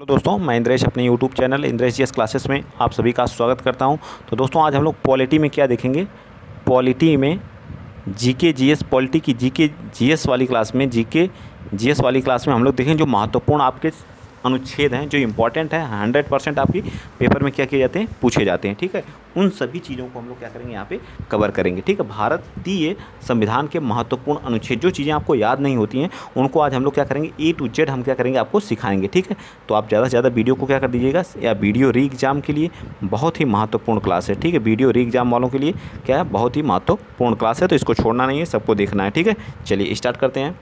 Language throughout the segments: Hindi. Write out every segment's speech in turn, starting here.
हेलो दोस्तों, मैं इंद्रेश अपने YouTube channel Indresh GS classes में आप सभी का स्वागत करता हूं। तो दोस्तों आज हम लोग पॉलिटी में क्या देखेंगे। पॉलिटी में जीके जीएस, पॉलिटी की जीके जीएस वाली क्लास में हम लोग देखेंगे जो महत्वपूर्ण आपके अनुच्छेद हैं, जो इम्पोर्टेंट है 100% आपकी पेपर में क्या किए जाते हैं, पूछे जाते हैं। ठीक है, उन सभी चीज़ों को हम लोग क्या करेंगे, यहाँ पे कवर करेंगे। ठीक है, भारतीय संविधान के महत्वपूर्ण अनुच्छेद, जो चीज़ें आपको याद नहीं होती हैं उनको आज हम लोग क्या करेंगे, A to Z हम क्या करेंगे, आपको सिखाएंगे। ठीक है, तो आप ज़्यादा से ज़्यादा वीडियो को क्या कर दीजिएगा, या वीडियो री एग्ज़ाम के लिए बहुत ही महत्वपूर्ण क्लास है। ठीक है, वीडियो री एग्ज़ाम वालों के लिए क्या है, बहुत ही महत्वपूर्ण क्लास है, तो इसको छोड़ना नहीं है, सबको देखना है। ठीक है, चलिए स्टार्ट करते हैं।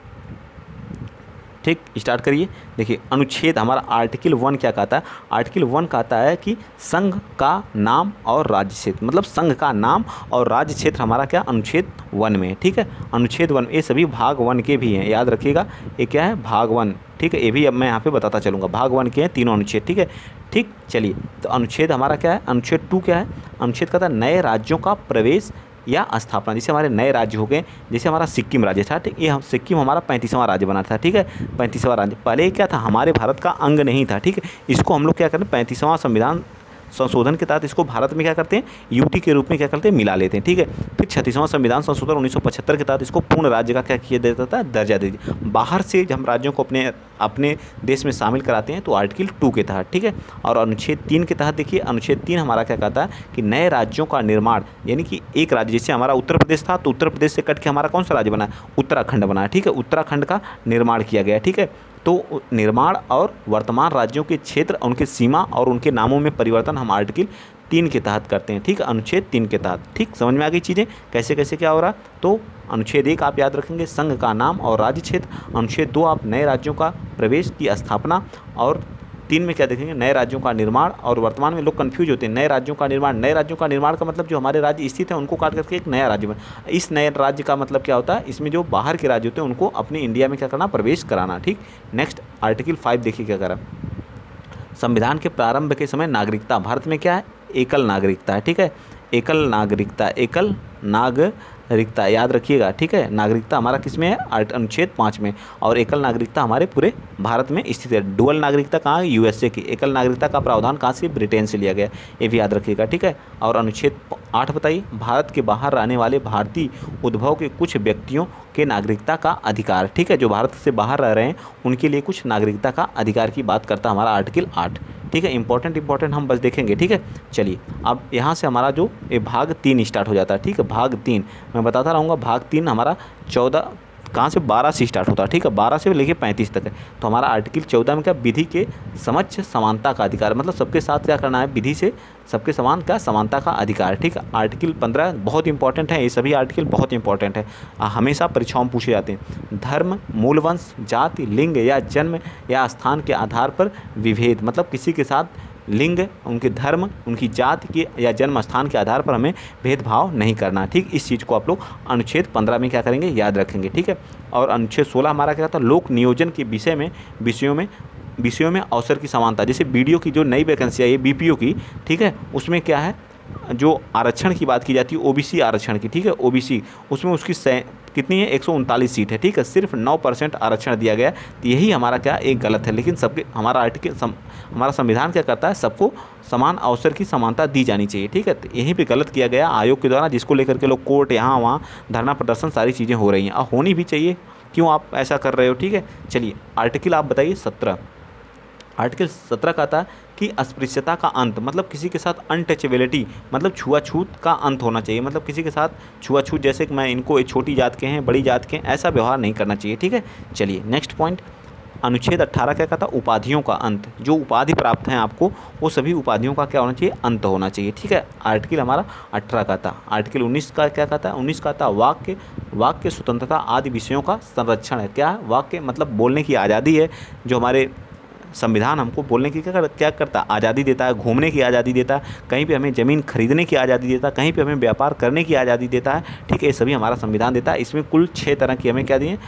ठीक, स्टार्ट करिए। देखिए अनुच्छेद हमारा आर्टिकल 1 क्या कहता है। आर्टिकल 1 कहता है कि संघ का नाम और राज्य क्षेत्र, मतलब संघ का नाम और राज्य क्षेत्र हमारा क्या अनुच्छेद 1 में है। ठीक है, अनुच्छेद 1 ये सभी भाग 1 के भी हैं, याद रखिएगा। ये क्या है, भाग 1। ठीक है, ये भी अब मैं यहाँ पे बताता चलूँगा, भाग 1 के हैं तीनों अनुच्छेद। ठीक है, ठीक, चलिए तो अनुच्छेद हमारा क्या है, अनुच्छेद 2 क्या है। अनुच्छेद कहता है नए राज्यों का प्रवेश या स्थापना। जैसे हमारे नए राज्य हो गए, जैसे हमारा सिक्किम राज्य था। ठीक, ये हम सिक्किम हमारा 35वां राज्य बना था। ठीक है, 35वां राज्य पहले क्या था, हमारे भारत का अंग नहीं था। ठीक है, इसको हम लोग क्या करते हैं, 35वां संविधान संशोधन के तहत इसको भारत में क्या करते हैं, यूटी के रूप में क्या करते हैं, मिला लेते हैं। ठीक है, फिर 36वां संविधान संशोधन 1975 के तहत इसको पूर्ण राज्य का क्या किया देता था, दर्जा दे दिया। बाहर से हम राज्यों को अपने देश में शामिल कराते हैं तो आर्टिकल 2 के तहत। ठीक है, और अनुच्छेद 3 के तहत देखिए, अनुच्छेद 3 हमारा क्या कहता है कि नए राज्यों का निर्माण, यानी कि एक राज्य, जैसे हमारा उत्तर प्रदेश था तो उत्तर प्रदेश से कट के हमारा कौन सा राज्य बना, उत्तराखंड बना। ठीक है, उत्तराखंड का निर्माण किया गया। ठीक है, तो निर्माण और वर्तमान राज्यों के क्षेत्र, उनके सीमा और उनके नामों में परिवर्तन हम आर्टिकल 3 के तहत करते हैं। ठीक है, अनुच्छेद 3 के तहत। ठीक, समझ में आ गई चीज़ें कैसे कैसे क्या हो रहा। तो अनुच्छेद 1 आप याद रखेंगे, संघ का नाम और राज्य क्षेत्र। अनुच्छेद 2 आप नए राज्यों का प्रवेश की स्थापना, और 3 में क्या देखेंगे, नए राज्यों का निर्माण। और वर्तमान में लोग कंफ्यूज होते हैं, नए राज्यों का निर्माण। नए राज्यों का निर्माण का मतलब जो हमारे राज्य स्थित है उनको काट करके एक नया राज्य बना। इस नए राज्य का मतलब क्या होता है, इसमें जो बाहर के राज्य होते हैं उनको अपने इंडिया में क्या करना, प्रवेश कराना। ठीक, नेक्स्ट आर्टिकल 5 देखिए क्या करा। संविधान के प्रारंभ के समय नागरिकता, भारत में क्या है, एकल नागरिकता है। ठीक है, एकल नागरिकता, एकल नागरिकता याद रखिएगा। ठीक है, नागरिकता हमारा किस में है, अनुच्छेद 5 में। और एकल नागरिकता हमारे पूरे भारत में स्थित है। डुअल नागरिकता कहाँ है, यूएसए की। एकल नागरिकता का प्रावधान कहाँ से, ब्रिटेन से लिया गया, ये भी याद रखिएगा। ठीक है, और अनुच्छेद 8 बताइए, भारत के बाहर रहने वाले भारतीय उद्भव के कुछ व्यक्तियों के नागरिकता का अधिकार। ठीक है, जो भारत से बाहर रह रहे हैं उनके लिए कुछ नागरिकता का अधिकार की बात करता है हमारा आर्टिकल 8। ठीक है, इंपॉर्टेंट हम बस देखेंगे। ठीक है, चलिए अब यहाँ से हमारा जो ये भाग 3 स्टार्ट हो जाता है। ठीक है, भाग 3 मैं बताता रहूँगा। भाग 3 हमारा 14 कहाँ से, 12 से स्टार्ट होता है। ठीक है, 12 से लेके 35 तक है। तो हमारा आर्टिकल 14 में क्या, विधि के समक्ष समानता का अधिकार, मतलब सबके साथ क्या करना है, विधि से सबके समान क्या, समानता का अधिकार। ठीक है, आर्टिकल 15 बहुत इंपॉर्टेंट है, ये सभी आर्टिकल बहुत इंपॉर्टेंट है, हमेशा परीक्षाओं में पूछे जाते हैं। धर्म, मूल वंश, जाति, लिंग या जन्म या स्थान के आधार पर विभेद, मतलब किसी के साथ लिंग, उनके धर्म, उनकी जाति के या जन्म स्थान के आधार पर हमें भेदभाव नहीं करना। ठीक, इस चीज़ को आप लोग अनुच्छेद 15 में क्या करेंगे, याद रखेंगे। ठीक है, और अनुच्छेद 16 हमारा क्या था, लोक नियोजन के विषयों में अवसर की समानता। जैसे बीडीओ की जो नई वैकेंसी आई है, बीपीओ की, ठीक है, उसमें क्या है, जो आरक्षण की बात की जाती है, ओबीसी आरक्षण की। ठीक है, ओबीसी उसमें उसकी कितनी है, 139 सीट है। ठीक है, सिर्फ 9% आरक्षण दिया गया। तो यही हमारा क्या, एक गलत है। लेकिन सबके हमारा हमारा संविधान क्या करता है, सबको समान अवसर की समानता दी जानी चाहिए। ठीक है, तो यहीं पे गलत किया गया आयोग के द्वारा, जिसको लेकर के लोग कोर्ट, यहाँ वहाँ धरना प्रदर्शन सारी चीज़ें हो रही हैं, और होनी भी चाहिए। क्यों आप ऐसा कर रहे हो। ठीक है, चलिए आर्टिकल आप बताइए 17। आर्टिकल 17 कहता है कि अस्पृश्यता का अंत, मतलब किसी के साथ अनटचेबिलिटी, मतलब छुआछूत का अंत होना चाहिए। मतलब किसी के साथ छुआछूत, जैसे कि मैं इनको छोटी जात के हैं, बड़ी जात के हैं, ऐसा व्यवहार नहीं करना चाहिए। ठीक है, चलिए नेक्स्ट पॉइंट। अनुच्छेद 18 क्या कहता है, उपाधियों का अंत। जो उपाधि प्राप्त हैं आपको, वो सभी उपाधियों का क्या होना चाहिए, अंत होना चाहिए। ठीक है, आर्टिकल हमारा 18 कहता है। आर्टिकल 19 का क्या कहता है, 19 कहता है वाक्य स्वतंत्रता आदि विषयों का संरक्षण है। क्या वाक्य, मतलब बोलने की आज़ादी है। जो हमारे संविधान हमको बोलने की क्या करता है, आज़ादी देता है, घूमने की आज़ादी देता है, कहीं पे हमें ज़मीन खरीदने की आज़ादी देता है, कहीं पे हमें व्यापार करने की आज़ादी देता है। ठीक है, ये सभी हमारा संविधान देता है। इसमें कुल 6 तरह की हमें क्या दी है,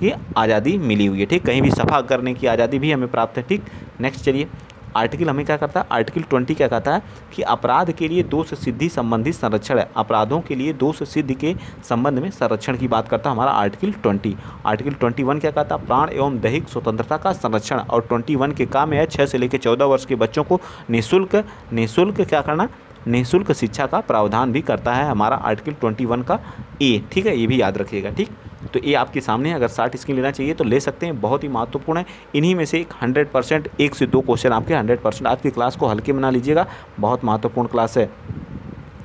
ये आज़ादी मिली हुई है। ठीक, कहीं भी सफा करने की आज़ादी भी हमें प्राप्त है। ठीक, नेक्स्ट चलिए। आर्टिकल हमें क्या करता है, आर्टिकल 20 क्या कहता है कि अपराध के लिए दोष सिद्धि संबंधी संरक्षण है, अपराधों के लिए दोष सिद्धि के संबंध में संरक्षण की बात करता है हमारा आर्टिकल 20। आर्टिकल 21 क्या कहता है, प्राण एवं दैहिक स्वतंत्रता का संरक्षण, और 21 के काम है 6 से लेकर 14 वर्ष के बच्चों को निःशुल्क क्या करना, निःशुल्क शिक्षा का प्रावधान भी करता है हमारा आर्टिकल 21 का ए। ठीक है, ये भी याद रखिएगा। ठीक, तो ये आपके सामने है, अगर 60 स्क्रीन लेना चाहिए तो ले सकते हैं, बहुत ही महत्वपूर्ण है। इन्हीं में से 100% 1 से 2 क्वेश्चन आपके 100%। आज की क्लास को हल्के में ना लीजिएगा, बहुत महत्वपूर्ण क्लास है।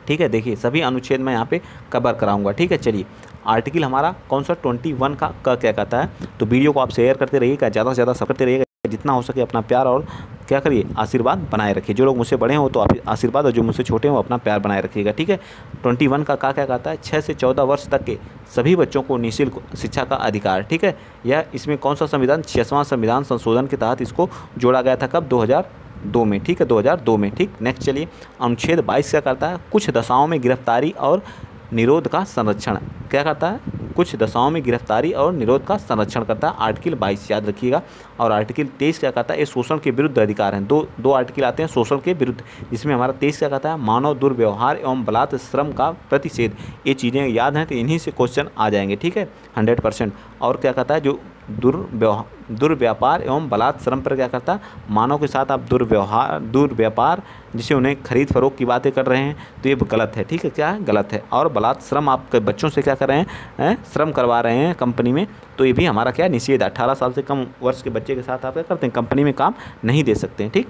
ठीक है, देखिए सभी अनुच्छेद मैं यहाँ पे कवर कराऊंगा। ठीक है, चलिए आर्टिकल हमारा कौन सा 21 का क्या कहता है, तो वीडियो को आप शेयर करते रहिएगा, ज़्यादा से ज़्यादा सब करते रहिएगा, जितना हो सके अपना प्यार और क्या करिए, आशीर्वाद बनाए रखिए। जो लोग मुझसे बड़े हो तो आप आशीर्वाद, और जो मुझसे छोटे हो अपना प्यार बनाए रखिएगा। ठीक है, 21 का क्या कहता है, 6 से 14 वर्ष तक के सभी बच्चों को निःशुल्क शिक्षा का अधिकार। ठीक है, यह इसमें कौन सा संविधान, 6वां संविधान संशोधन के तहत इसको जोड़ा गया था, कब, 2002 में। ठीक है, 2002 में। ठीक, नेक्स्ट चलिए, अनुच्छेद 22 क्या करता है, कुछ दशाओं में गिरफ्तारी और निरोध का संरक्षण क्या करता है, कुछ दशाओं में गिरफ्तारी और निरोध का संरक्षण करता है आर्टिकल 22, याद रखिएगा। और आर्टिकल 23 क्या कहता है, ये शोषण के विरुद्ध अधिकार हैं। दो आर्टिकल आते हैं शोषण के विरुद्ध, जिसमें हमारा 23 क्या कहता है, मानव दुर्व्यवहार एवं बलात् श्रम का प्रतिषेध। ये चीज़ें याद हैं तो इन्हीं से क्वेश्चन आ जाएंगे। ठीक है, 100%। और क्या कहता है, जो दुर्व्यापार एवं बलात् श्रम पर क्या करता है, मानव के साथ आप दुर्व्यापार जिसे उन्हें खरीद फरोख्त की बातें कर रहे हैं तो ये गलत है। ठीक है, क्या है, गलत है। और बलात् श्रम आप बच्चों से क्या कर रहे हैं, श्रम करवा रहे हैं कंपनी में, तो ये भी हमारा क्या निषेध है। 18 साल से कम वर्ष के बच्चे के साथ आप क्या करते हैं, कंपनी में काम नहीं दे सकते हैं। ठीक,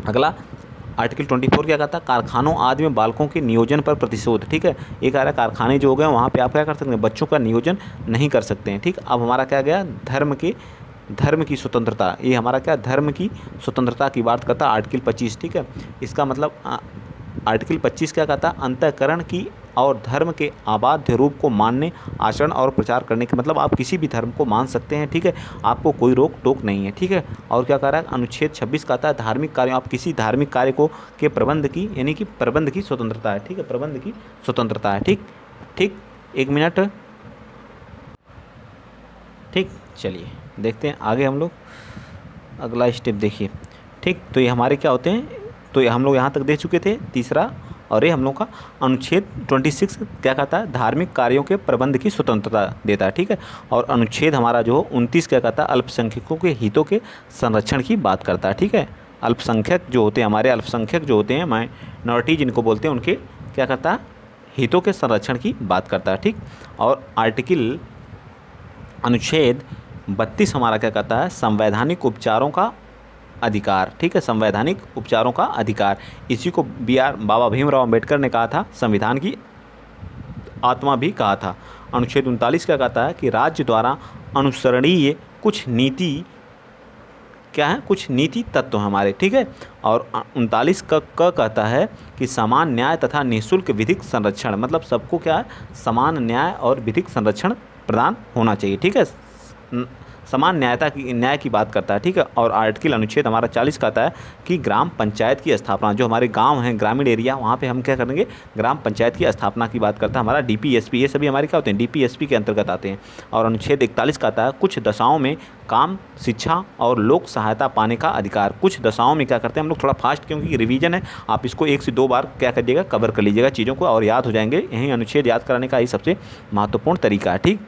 अगला आर्टिकल 24 क्या कहता है, कारखानों आदि में बालकों के नियोजन पर प्रतिशोध। ठीक है, ये कह रहा है कारखाने जो हो गए वहाँ पे आप क्या कर सकते हैं, बच्चों का नियोजन नहीं कर सकते हैं। ठीक, अब हमारा क्या गया, धर्म की स्वतंत्रता, ये हमारा क्या, धर्म की स्वतंत्रता की बात करता है आर्टिकल 25। ठीक है, इसका मतलब आर्टिकल 25 क्या कहता है, अंतःकरण की और धर्म के अबाध्य रूप को मानने, आचरण और प्रचार करने के, मतलब आप किसी भी धर्म को मान सकते हैं। ठीक है, आपको कोई रोक टोक नहीं है। ठीक है, और क्या कह रहा है, अनुच्छेद 26 कहता है धार्मिक कार्यों, आप किसी धार्मिक कार्य को के प्रबंध की, यानी कि प्रबंध की स्वतंत्रता है। ठीक है, प्रबंध की स्वतंत्रता है। ठीक, 1 मिनट। ठीक, चलिए देखते हैं आगे हम लोग, अगला स्टेप देखिए। ठीक, तो ये हमारे क्या होते हैं, तो ये हम लोग यहाँ तक देख चुके थे, तीसरा, और ये हम लोग का अनुच्छेद 26 क्या कहता है, धार्मिक कार्यों के प्रबंध की स्वतंत्रता देता है। ठीक है, और अनुच्छेद हमारा जो 29 क्या कहता है, अल्पसंख्यकों के हितों के संरक्षण की बात करता है। ठीक है, अल्पसंख्यक जो होते हैं हमारे, अल्पसंख्यक जो होते हैं, माइनॉरिटी जिनको बोलते हैं, उनके क्या करता है, हितों के संरक्षण की बात करता है। ठीक, और आर्टिकल अनुच्छेद 32 हमारा क्या कहता है, संवैधानिक उपचारों का अधिकार। ठीक है, संवैधानिक उपचारों का अधिकार, इसी को बाबा भीमराव अम्बेडकर ने कहा था संविधान की आत्मा भी कहा था। अनुच्छेद 39 क्या कहता है कि राज्य द्वारा अनुसरणीय कुछ नीति क्या है, कुछ नीति तत्व हमारे। ठीक है, और 39 का कहता है कि समान न्याय तथा निःशुल्क विधिक संरक्षण, मतलब सबको क्या है, समान न्याय और विधिक संरक्षण प्रदान होना चाहिए। ठीक है, समान न्याय की बात करता है। ठीक है, और आर्टिकल अनुच्छेद हमारा 40 कहता है कि ग्राम पंचायत की स्थापना, जो हमारे गांव हैं, ग्रामीण एरिया, वहाँ पे हम क्या करेंगे, ग्राम पंचायत की स्थापना की बात करता है हमारा डीपीएसपी। ये सभी हमारे क्या होते हैं, डीपीएसपी के अंतर्गत आते हैं। और अनुच्छेद 41 कहता है कुछ दशाओं में काम, शिक्षा और लोक सहायता पाने का अधिकार। कुछ दशाओं में क्या करते हैं हम लोग, थोड़ा फास्ट क्योंकि रिवीजन है, आप इसको 1 से 2 बार क्या करिएगा, कवर कर लीजिएगा चीज़ों को, और याद हो जाएंगे। यही अनुच्छेद याद कराने का ही सबसे महत्वपूर्ण तरीका है। ठीक,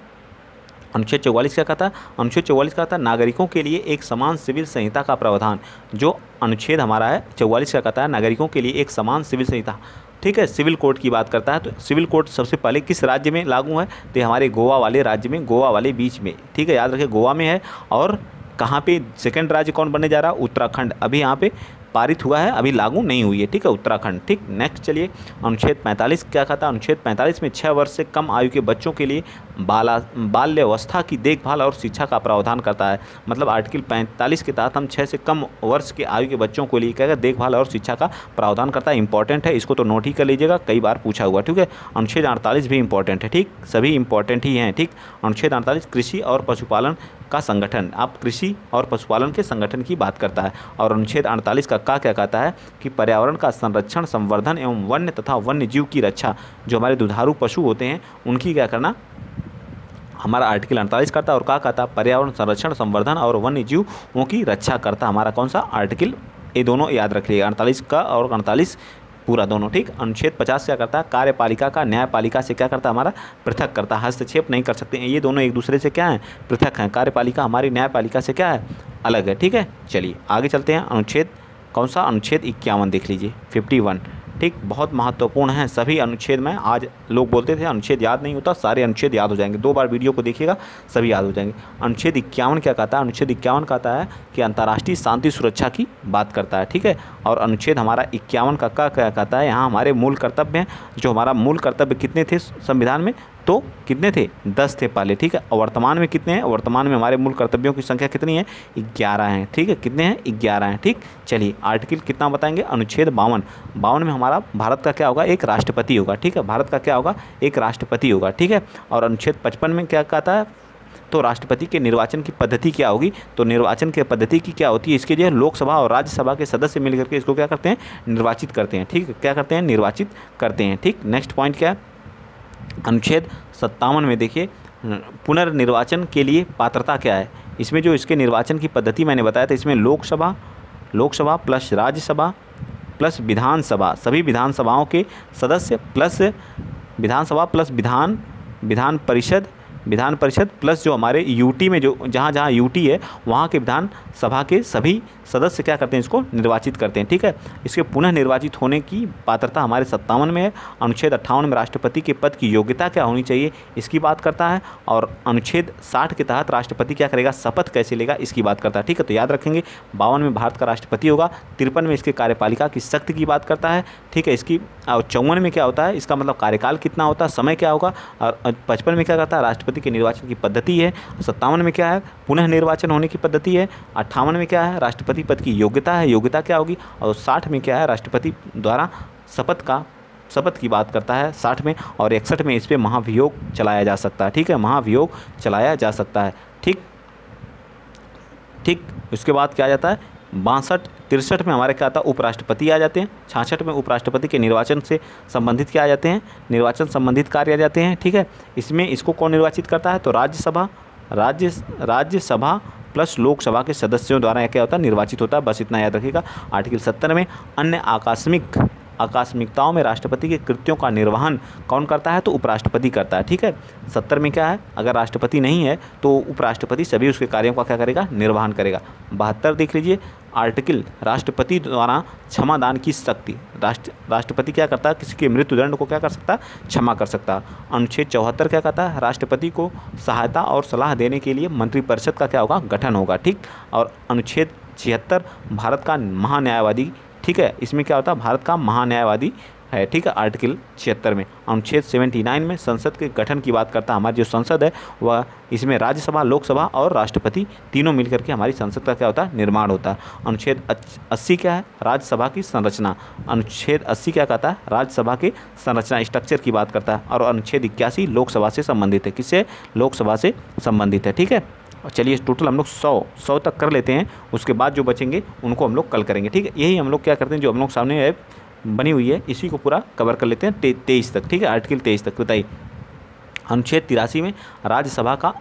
अनुच्छेद 44 क्या कहता है, अनुच्छेद 44 कहता है नागरिकों के लिए एक समान सिविल संहिता का प्रावधान। जो अनुच्छेद हमारा है 44 क्या कहता है, नागरिकों के लिए एक समान सिविल संहिता। ठीक है, सिविल कोड की बात करता है। तो सिविल कोड सबसे पहले किस राज्य में लागू है, तो हमारे गोवा वाले राज्य में, गोवा वाले बीच में। ठीक है, याद रखिए गोवा में है। और कहाँ पे सेकंड राज्य कौन बनने जा रहा है, उत्तराखंड, अभी यहाँ पे पारित हुआ है, अभी लागू नहीं हुई है। ठीक है, उत्तराखंड। ठीक, नेक्स्ट चलिए, अनुच्छेद 45 क्या कहता है, अनुच्छेद 45 में 6 वर्ष से कम आयु के बच्चों के लिए बाल्यावस्था की देखभाल और शिक्षा का प्रावधान करता है। मतलब आर्टिकल 45 के तहत हम 6 से कम वर्ष के आयु के बच्चों के लिए क्या देखभाल और शिक्षा का प्रावधान करता है। इंपॉर्टेंट है, इसको तो नोट ही कर लीजिएगा, कई बार पूछा हुआ। ठीक है, अनुच्छेद 48 भी इंपॉर्टेंट है। ठीक, सभी इंपॉर्टेंट ही हैं। ठीक, अनुच्छेद 48 कृषि और पशुपालन का संगठन, आप कृषि और पशुपालन के संगठन की बात करता है। और अनुच्छेद 48 का क्या कहता है कि पर्यावरण का संरक्षण, संवर्धन एवं वन्य तथा वन्य जीव की रक्षा, जो हमारे दुधारू पशु होते हैं उनकी क्या करना, हमारा आर्टिकल 48 करता है। और क्या कहता है, पर्यावरण संरक्षण, संवर्धन और वन्य जीवों की रक्षा करता हमारा कौन सा, आर्टिकल ये दोनों याद रख लीजिए, 48 का और 48 पूरा दोनों, ठीक। अनुच्छेद 50 क्या करता है, कार्यपालिका का न्यायपालिका से क्या करता है, हमारा पृथक करता है, हस्तक्षेप नहीं कर सकते हैं, ये दोनों एक दूसरे से क्या है, पृथक हैं। कार्यपालिका हमारी न्यायपालिका से क्या है, अलग है, ठीक है। चलिए आगे चलते हैं। अनुच्छेद कौन सा, अनुच्छेद 51 देख लीजिए, 51, ठीक। बहुत महत्वपूर्ण है सभी अनुच्छेद में। आज लोग बोलते थे अनुच्छेद याद नहीं होता, सारे अनुच्छेद याद हो जाएंगे, 2 बार वीडियो को देखिएगा सभी याद हो जाएंगे। अनुच्छेद 51 क्या कहता है, अनुच्छेद 51 कहता है कि अंतर्राष्ट्रीय शांति सुरक्षा की बात करता है, ठीक है। और अनुच्छेद हमारा 51 का क्या कहता है, यहाँ हमारे मूल कर्तव्य हैं, जो हमारा मूल कर्तव्य कितने थे संविधान में, तो कितने थे, 10 थे पहले, ठीक है। और वर्तमान में कितने हैं, वर्तमान में हमारे मूल कर्तव्यों की संख्या कितनी है, 11 हैं, ठीक है। कितने हैं, 11 हैं, ठीक। चलिए आर्टिकल कितना बताएंगे, अनुच्छेद 52 में हमारा भारत का क्या होगा, एक राष्ट्रपति होगा, ठीक है। भारत का क्या होगा, एक राष्ट्रपति होगा, ठीक है। और अनुच्छेद 55 में क्या कहता है, तो राष्ट्रपति के निर्वाचन की पद्धति क्या होगी, तो निर्वाचन की पद्धति की क्या होती है, इसके जो है लोकसभा और राज्यसभा के सदस्य मिलकर के इसको क्या करते हैं, निर्वाचित करते हैं, ठीक है। क्या करते हैं, निर्वाचित करते हैं, ठीक। नेक्स्ट पॉइंट क्या है, अनुच्छेद 57 में देखिए पुनर्निर्वाचन के लिए पात्रता क्या है। इसमें जो इसके निर्वाचन की पद्धति मैंने बताया था, इसमें लोकसभा प्लस राज्यसभा प्लस विधानसभा, सभी विधानसभाओं के सदस्य प्लस विधानसभा प्लस विधान परिषद प्लस जो हमारे यूटी में जो जहाँ यूटी है वहाँ के विधान सभा के सभी सदस्य क्या करते हैं, इसको निर्वाचित करते हैं, ठीक है। इसके पुनः निर्वाचित होने की पात्रता हमारे 57 में है। अनुच्छेद 58 में राष्ट्रपति के पद की योग्यता क्या होनी चाहिए, इसकी बात करता है। और अनुच्छेद 60 के तहत राष्ट्रपति क्या करेगा, शपथ कैसे लेगा, इसकी बात करता है, ठीक है। तो याद रखेंगे 52 में भारत का राष्ट्रपति होगा, 53 में इसके कार्यपालिका की शक्ति की बात करता है, ठीक है। इसकी 54 में क्या होता है, इसका मतलब कार्यकाल कितना होता है, समय क्या होगा। और 55 में क्या करता है, राष्ट्रपति के निर्वाचन की पद्धति है। 57 में क्या है, पुनः निर्वाचन होने की पद्धति है। 58 में क्या है, राष्ट्रपति पद की योग्यता है, योग्यता क्या होगी। और 60 में क्या है, राष्ट्रपति द्वारा शपथ की बात करता है 60 में। और 61 में इस पर महाभियोग चलाया जा सकता है, ठीक है, महाभियोग चलाया जा सकता है, ठीक। उसके बाद क्या आ जाता है, 62-63 में हमारे क्या आता है, उपराष्ट्रपति आ जाते हैं। 66 में उपराष्ट्रपति के निर्वाचन से संबंधित क्या आ जाते हैं, निर्वाचन संबंधित कार्य आ जाते हैं, ठीक है। इसमें इसको कौन निर्वाचित करता है, तो राज्यसभा प्लस लोकसभा के सदस्यों द्वारा क्या होता है, निर्वाचित होता है, बस इतना याद रखिएगा। आर्टिकल 70 में अन्य आकस्मिकताओं में राष्ट्रपति के कृत्यों का निर्वहन कौन करता है, तो उपराष्ट्रपति करता है, ठीक है। 70 में क्या है, अगर राष्ट्रपति नहीं है तो उपराष्ट्रपति सभी उसके कार्यों का क्या करेगा, निर्वहन करेगा। 72 देख लीजिए, आर्टिकल राष्ट्रपति द्वारा क्षमादान की शक्ति, राष्ट्रपति क्या करता है, किसी के मृत्युदंड को क्या कर सकता है, क्षमा कर सकता है। अनुच्छेद 74 क्या कहता है, राष्ट्रपति को सहायता और सलाह देने के लिए मंत्रिपरिषद का क्या होगा, गठन होगा, ठीक। और अनुच्छेद 76 भारत का महान्यायवादी, ठीक है। इसमें क्या होता है, भारत का महान्यायवादी है, ठीक है, आर्टिकल 76 में। अनुच्छेद 79 में संसद के गठन की बात करता है। हमारी जो संसद है वह, इसमें राज्यसभा, लोकसभा और राष्ट्रपति तीनों मिलकर के हमारी संसद का क्या होता है, निर्माण होता है। अनुच्छेद 80 क्या है, राज्यसभा की संरचना। अनुच्छेद 80 क्या कहता है, राज्यसभा के संरचना स्ट्रक्चर की बात करता है। और अनुच्छेद 81 लोकसभा से संबंधित है, किससे, लोकसभा से संबंधित है, ठीक है। और चलिए टोटल हम लोग 100 तक कर लेते हैं, उसके बाद जो बचेंगे उनको हम लोग कल करेंगे, ठीक है। यही हम लोग क्या करते हैं, जो हम लोग सामने है बनी हुई है इसी को पूरा कवर कर लेते हैं 23 तक, ठीक है, आर्टिकल 23 तक। बताइए, अनुच्छेद 83 में राज्यसभा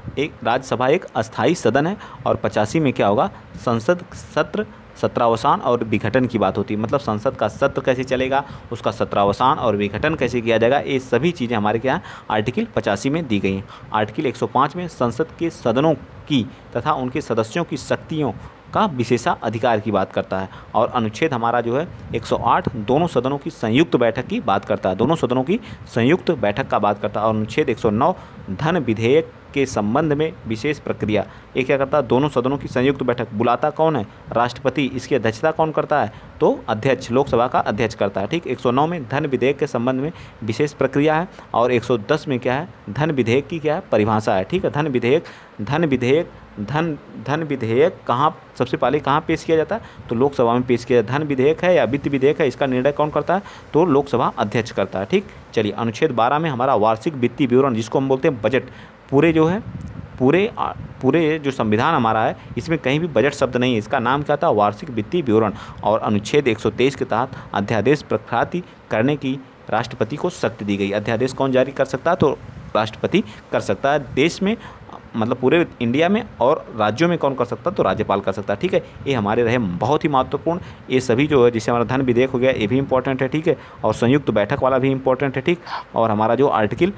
एक अस्थायी सदन है। और 85 में क्या होगा, संसद सत्र सत्रावसान और विघटन की बात होती है, मतलब संसद का सत्र कैसे चलेगा, उसका सत्रावसान और विघटन कैसे किया जाएगा, ये सभी चीज़ें हमारे क्या हैं, आर्टिकल 85 में दी गई हैं। आर्टिकल 105 में संसद के सदनों की तथा उनके सदस्यों की शक्तियों का विशेषाधिकार की बात करता है। और अनुच्छेद हमारा जो है 108 दोनों सदनों की संयुक्त बैठक की बात करता है, दोनों सदनों की संयुक्त बैठक का बात करता है। और अनुच्छेद 109 धन विधेयक के संबंध में विशेष प्रक्रिया, ये क्या करता है, दोनों सदनों की संयुक्त बैठक, बुलाता कौन है, राष्ट्रपति, इसकी अध्यक्षता कौन करता है, तो अध्यक्ष, लोकसभा का अध्यक्ष करता है, ठीक। 109 में धन विधेयक के संबंध में विशेष प्रक्रिया है। और 110 में क्या है, धन विधेयक की क्या है, परिभाषा है, ठीक है। धन विधेयक कहाँ सबसे पहले कहाँ पेश किया जाता है, तो लोकसभा में पेश किया जाता है। धन विधेयक है या वित्त विधेयक है, इसका निर्णय कौन करता है, तो लोकसभा अध्यक्ष करता है, ठीक। चलिए, अनुच्छेद 12 में हमारा वार्षिक वित्तीय विवरण, जिसको हम बोलते हैं बजट, पूरे जो संविधान हमारा है इसमें कहीं भी बजट शब्द नहीं है, इसका नाम क्या था, वार्षिक वित्तीय विवरण। और अनुच्छेद 123 के तहत अध्यादेश प्रख्याति करने की राष्ट्रपति को शक्ति दी गई। अध्यादेश कौन जारी कर सकता है, तो राष्ट्रपति कर सकता है। देश में मतलब पूरे इंडिया में, और राज्यों में कौन कर सकता, तो राज्यपाल कर सकता है। ठीक है, ये हमारे रहे बहुत ही महत्वपूर्ण। ये सभी जो है, जैसे हमारा धन विधेयक हो गया, ये भी इंपॉर्टेंट है। ठीक है, और संयुक्त बैठक वाला भी इंपॉर्टेंट है। ठीक, और हमारा जो आर्टिकल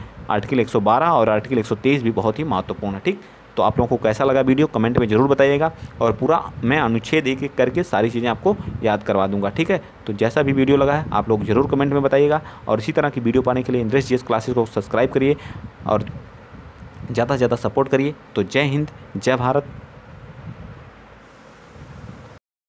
112 और आर्टिकल 123 भी बहुत ही महत्वपूर्ण है। ठीक, तो आप लोगों को कैसा लगा वीडियो कमेंट में ज़रूर बताइएगा, और पूरा मैं अनुच्छेद एक एक करके सारी चीज़ें आपको याद करवा दूंगा। ठीक है, तो जैसा भी वीडियो लगा है आप लोग ज़रूर कमेंट में बताइएगा, और इसी तरह की वीडियो पाने के लिए इंद्रेश जीएस क्लासेस को सब्सक्राइब करिए और ज़्यादा से ज़्यादा सपोर्ट करिए। तो जय हिंद, जय भारत।